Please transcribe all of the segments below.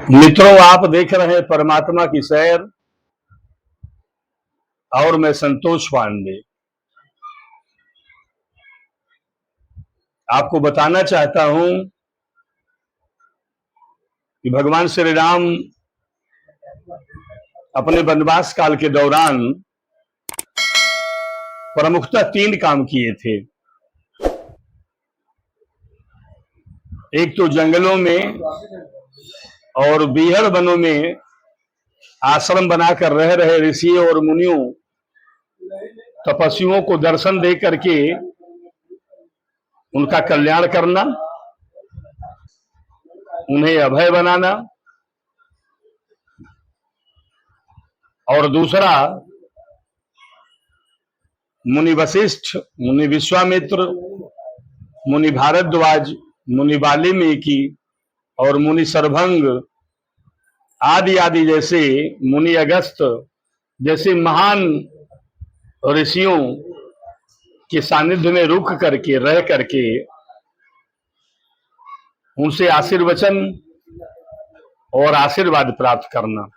मित्रों, आप देख रहे हैं परमात्मा की सैर और मैं संतोष पांडे आपको बताना चाहता हूं कि भगवान श्री राम अपने वनवास काल के दौरान प्रमुखतः 3 काम किए थे। एक तो जंगलों में और बीहड़ वनों में आश्रम बनाकर रह रहे ऋषियों और मुनियों तपस्वियों को दर्शन दे करके उनका कल्याण करना, उन्हें अभय बनाना, और दूसरा मुनि वशिष्ठ, मुनि विश्वामित्र, मुनि भारद्वाज, मुनि वाल्मीकि और मुनि सर्वभंग आदि आदि जैसे मुनि अगस्त जैसे महान ऋषियों के सानिध्य में रुक करके रह करके उनसे आशीर्वचन और आशीर्वाद प्राप्त करना।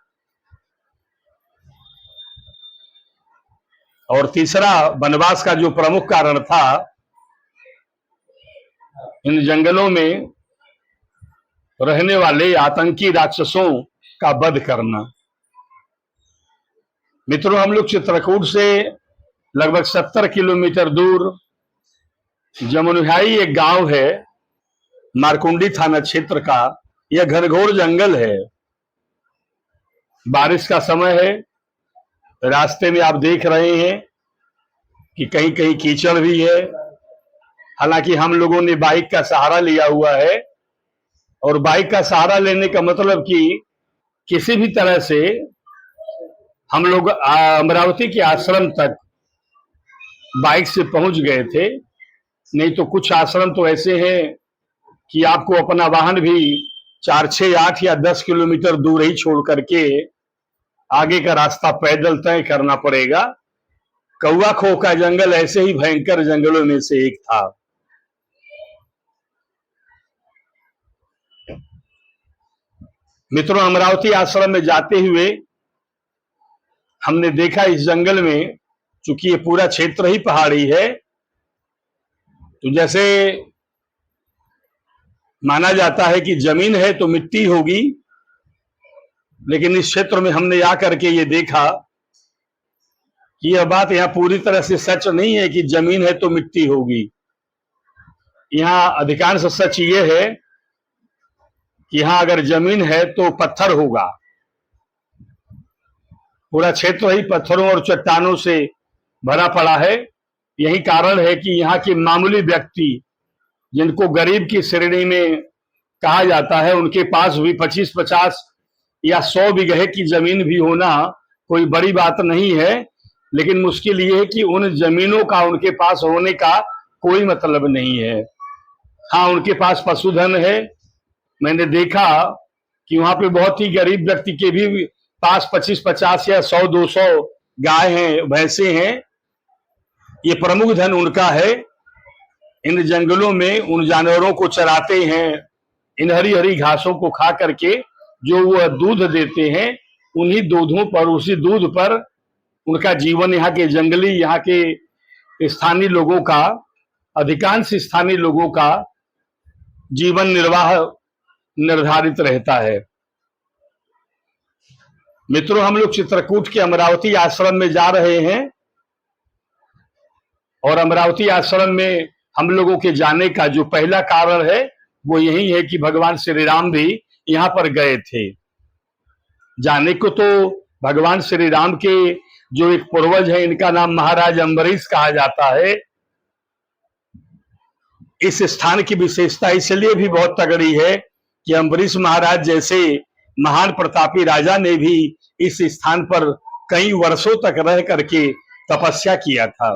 और तीसरा वनवास का जो प्रमुख कारण था, इन जंगलों में रहने वाले आतंकी राक्षसों का वध करना। मित्रों, हम लोग चित्रकूट से लगभग 70 किलोमीटर दूर जमुनहाई एक गांव है, मारकुंडी थाना क्षेत्र का। यह घनघोर जंगल है। बारिश का समय है। रास्ते में आप देख रहे हैं कि कहीं कहीं कीचड़ भी है। हालांकि हम लोगों ने बाइक का सहारा लिया हुआ है, और बाइक का सहारा लेने का मतलब कि किसी भी तरह से हम लोग अमरावती के आश्रम तक बाइक से पहुंच गए थे। नहीं तो कुछ आश्रम तो ऐसे हैं कि आपको अपना वाहन भी 4, 6, 8 या 10 किलोमीटर दूर ही छोड़ करके आगे का रास्ता पैदल तय करना पड़ेगा। कौवा खो का जंगल ऐसे ही भयंकर जंगलों में से एक था। मित्रों, अमरावती आश्रम में जाते हुए हमने देखा इस जंगल में, चूंकि ये पूरा क्षेत्र ही पहाड़ी है, तो जैसे माना जाता है कि जमीन है तो मिट्टी होगी, लेकिन इस क्षेत्र में हमने आकर के ये देखा कि यह बात यहाँ पूरी तरह से सच नहीं है कि जमीन है तो मिट्टी होगी। यहाँ अधिकांश सच ये है कि यहाँ अगर जमीन है तो पत्थर होगा। पूरा क्षेत्र ही पत्थरों और चट्टानों से भरा पड़ा है। यही कारण है कि यहाँ के मामूली व्यक्ति, जिनको गरीब की श्रेणी में कहा जाता है, उनके पास भी 25, 50 या 100 बीघे की जमीन भी होना कोई बड़ी बात नहीं है। लेकिन मुश्किल ये है कि उन जमीनों का उनके पास होने का कोई मतलब नहीं है। हाँ, उनके पास पशुधन है। मैंने देखा कि वहां पे बहुत ही गरीब व्यक्ति के भी पास 25, 50 या 100, 200 गाय हैं, भैंसे हैं। ये प्रमुख धन उनका है। इन जंगलों में उन जानवरों को चराते हैं, इन हरी हरी घासों को खा करके जो वह दूध देते हैं, उन्हीं दूधों पर, उसी दूध पर उनका जीवन, यहाँ के जंगली, यहाँ के स्थानीय लोगों का, अधिकांश स्थानीय लोगों का जीवन निर्वाह निर्धारित रहता है। मित्रों, हम लोग चित्रकूट के अमरावती आश्रम में जा रहे हैं, और अमरावती आश्रम में हम लोगों के जाने का जो पहला कारण है वो यही है कि भगवान श्री राम भी यहाँ पर गए थे। जाने को तो भगवान श्री राम के जो एक पूर्वज है, इनका नाम महाराज अम्बरीश कहा जाता है। इस स्थान की विशेषता इसलिए भी बहुत तगड़ी है कि अम्बरीश महाराज जैसे महान प्रतापी राजा ने भी इस स्थान पर कई वर्षों तक रह करके तपस्या किया था।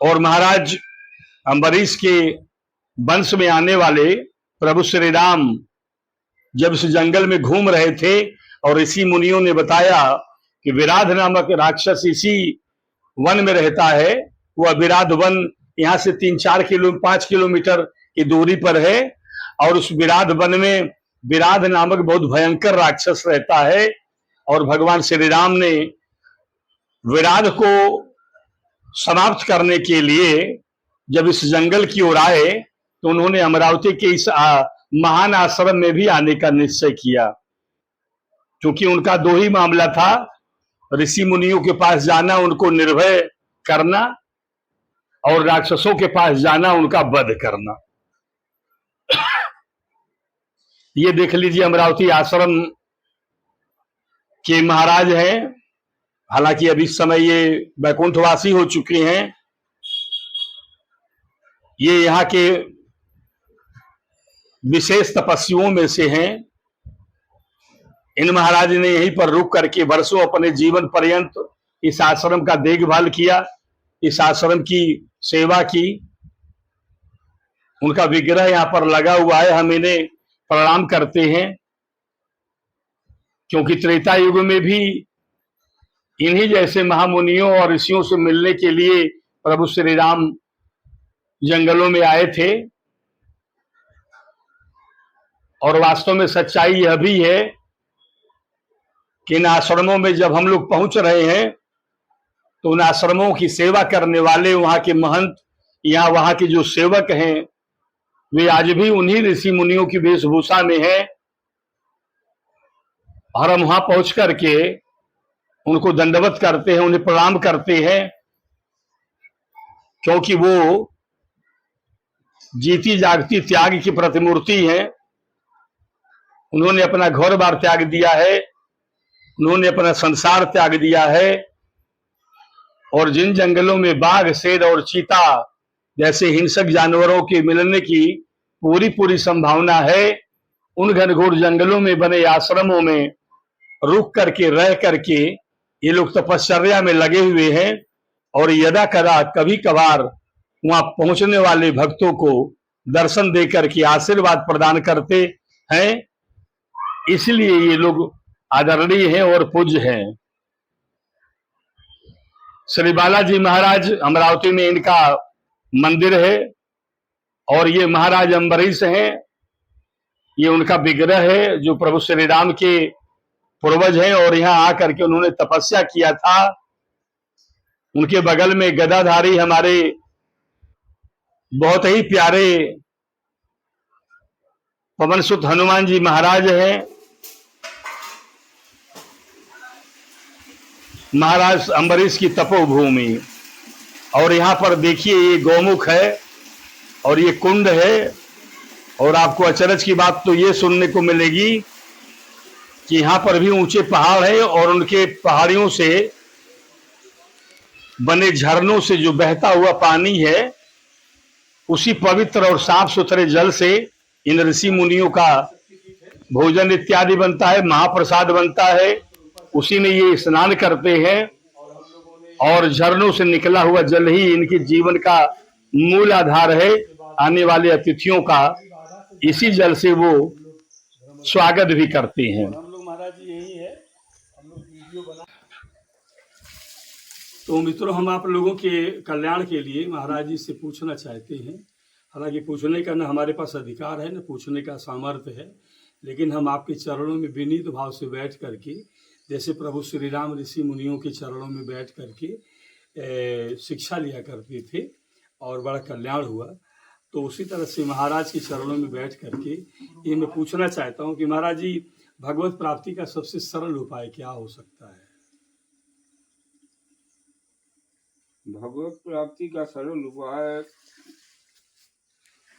और महाराज अम्बरीश के वंश में आने वाले प्रभु श्री राम जब इस जंगल में घूम रहे थे, और ऋषि मुनियों ने बताया कि विराध नामक राक्षस इसी वन में रहता है। वह विराध वन यहाँ से 3, 4 5 किलोमीटर की दूरी पर है। और उस विराध वन में विराध नामक बहुत भयंकर राक्षस रहता है। और भगवान श्री राम ने विराध को समाप्त करने के लिए जब इस जंगल की ओर आए तो उन्होंने अमरावती के इस महान आश्रम में भी आने का निश्चय किया, क्योंकि उनका दो ही मामला था, ऋषि मुनियों के पास जाना, उनको निर्भय करना, और राक्षसों के पास जाना, उनका वध करना। ये देख लीजिए, अमरावती आश्रम के महाराज हैं, हालांकि अभी इस समय ये वैकुंठवासी हो चुके हैं। ये यहाँ के विशेष तपस्वियों में से हैं। इन महाराज ने यहीं पर रुक करके वर्षों अपने जीवन पर्यंत इस आश्रम का देखभाल किया, इस आश्रम की सेवा की। उनका विग्रह यहाँ पर लगा हुआ है, हम इन्हें प्रणाम करते हैं, क्योंकि त्रेता युग में भी इन्हीं जैसे महामुनियों और ऋषियों से मिलने के लिए प्रभु श्री राम जंगलों में आए थे। और वास्तव में सच्चाई यह भी है कि इन आश्रमों में जब हम लोग पहुंच रहे हैं तो उन आश्रमों की सेवा करने वाले वहां के महंत या वहां के जो सेवक हैं, वे आज भी उन्हीं ऋषि मुनियों की वेशभूषा में हैं। और हम वहां पहुंच करके उनको दंडवत करते हैं, उन्हें प्रणाम करते हैं, क्योंकि वो जीती जागती त्याग की प्रतिमूर्ति है। उन्होंने अपना घर बार त्याग दिया है, उन्होंने अपना संसार त्याग दिया है। और जिन जंगलों में बाघ, शेर और चीता जैसे हिंसक जानवरों के मिलने की पूरी संभावना है, उन घनघोर जंगलों में बने आश्रमों में रुक करके, रह करके ये लोग तपश्चर्या में लगे हुए हैं। और यदा कदा कभी कभार वहां पहुंचने वाले भक्तों को दर्शन दे करके आशीर्वाद प्रदान करते हैं। इसलिए ये लोग आदरणीय हैं और पूज्य हैं। श्री बालाजी महाराज अमरावती में इनका मंदिर है, और ये महाराज अम्बरीश हैं, ये उनका विग्रह है जो प्रभु श्री राम के पूर्वज हैं, और यहाँ आकर के उन्होंने तपस्या किया था। उनके बगल में गदाधारी हमारे बहुत ही प्यारे पवन सुत हनुमान जी महाराज हैं। महाराज अम्बरीश की तपोभूमि। और यहाँ पर देखिए, ये गौमुख है और ये कुंड है। और आपको अचरज की बात तो ये सुनने को मिलेगी कि यहाँ पर भी ऊंचे पहाड़ है, और उनके पहाड़ियों से बने झरनों से जो बहता हुआ पानी है, उसी पवित्र और साफ सुथरे जल से इन ऋषि मुनियों का भोजन इत्यादि बनता है, महाप्रसाद बनता है। उसी में ये स्नान करते हैं, और झरनों से निकला हुआ जल ही इनके जीवन का मूल आधार है। आने वाले अतिथियों का इसी जल से वो स्वागत भी करते हैं। हम लोग महाराज जी यही है, हम लोग वीडियो बना। तो मित्रों, हम आप लोगों के कल्याण के लिए महाराज जी से पूछना चाहते हैं। हालांकि पूछने का न हमारे पास अधिकार है, न पूछने का सामर्थ्य है, लेकिन हम आपके चरणों में विनीत भाव से बैठ करके, जैसे प्रभु श्री राम ऋषि मुनियों के चरणों में बैठ करके शिक्षा लिया करते थे और बड़ा कल्याण हुआ, तो उसी तरह से महाराज के चरणों में बैठ करके ये मैं पूछना चाहता हूँ कि महाराज जी, भगवत प्राप्ति का सबसे सरल उपाय क्या हो सकता है? भगवत प्राप्ति का सरल उपाय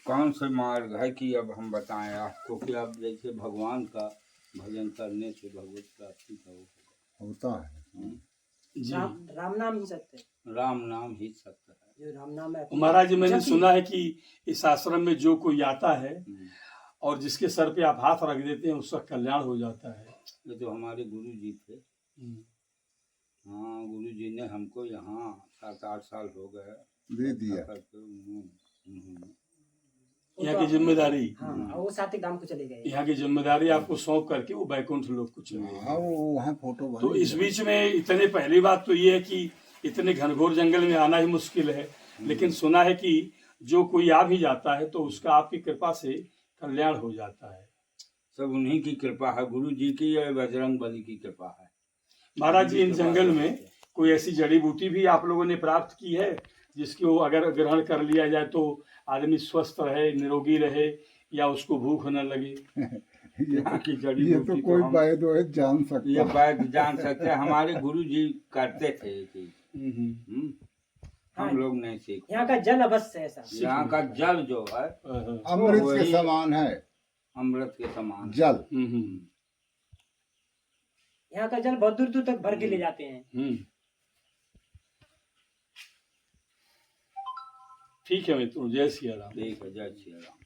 कौन से मार्ग है कि अब हम बताएं आपको कि आप जैसे भगवान का भजन करने से भगवत प्राप्ति का होता है। राम नाम ही सत्य है। राम नाम ही सत्य है। जो राम नाम है। महाराज जी, मैंने सुना है कि इस आश्रम में जो कोई आता है और जिसके सर पे आप हाथ रख देते हैं उसका कल्याण हो जाता है। ये तो हमारे गुरु जी थे। हाँ, गुरु जी ने हमको यहाँ 7-8 साल हो गए दे दिया। यहाँ की जिम्मेदारी, वो सात्विक धाम को चले गए। यहाँ की जिम्मेदारी आपको सौंप करके वो बैकुंठ लोक को चले गए। वहाँ फोटो। तो इस बीच में इतने, पहली बात तो ये है कि इतने घनघोर जंगल में आना ही मुश्किल है, लेकिन सुना है कि जो कोई आ भी जाता है तो उसका आपकी कृपा से कल्याण हो जाता है। सब उन्हीं की कृपा है, गुरु जी की और बजरंग बली की कृपा है। महाराज जी, इन जंगल में कोई ऐसी जड़ी बूटी भी आप लोगों ने प्राप्त की है जिसको अगर ग्रहण कर लिया जाए तो आदमी स्वस्थ रहे, निरोगी रहे, या उसको भूख न लगे? यहाँ की जड़ी ये बूटी तो कोई हम वैद्य जान सकता ये है। वैद्य जान सकते हैं, हमारे गुरु जी करते थे ये चीज। हाँ, हम लोग नहीं सीख। यहाँ का जल अवश्य है ऐसा। यहाँ का जल जो है अमृत के समान है, अमृत के समान जल। यहाँ का जल बहुत दूर दूर तक भर के ले जाते हैं। ठीक है मित्रों, जय सिया राम। ठीक है, जय श्री राम।